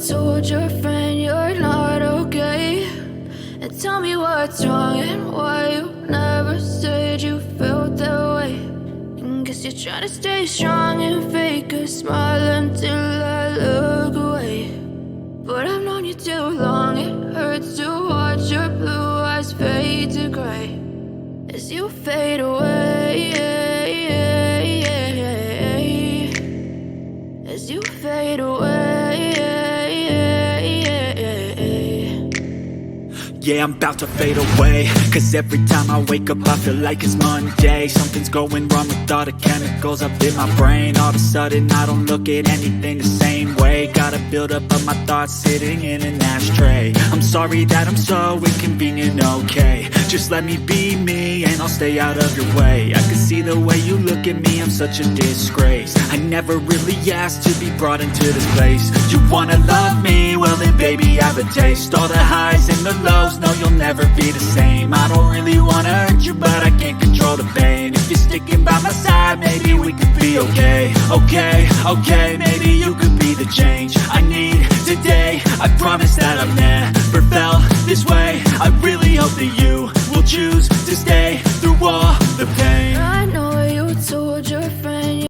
told your friend you're not okay? And tell me what's wrong and why you never said you felt that way. And guess you're trying to stay strong and fake a smile until I look away. But I've known you too long, it hurts to watch your blue eyes fade to gray as you fade away, as you fade away. Yeah, I'm about to fade away, cause every time I wake up I feel like it's Monday. Something's going wrong with all the chemicals up in my brain. All of a sudden I don't look at anything the same way. Got a build up of my thoughts sitting in an ashtray. I'm sorry that I'm so inconvenient, okay? Just let me be me and I'll stay out of your way. I can see the way you look at me, I'm such a disgrace. I never really asked to be brought into this place. You wanna love me? Well then baby have a taste. All the highs and the lows, no, you'll never be the same. I don't really wanna hurt you, but I can't control the pain. If you're sticking by my side, maybe we could be okay. Okay, maybe you could be the change I need today. I promise that I've never felt this way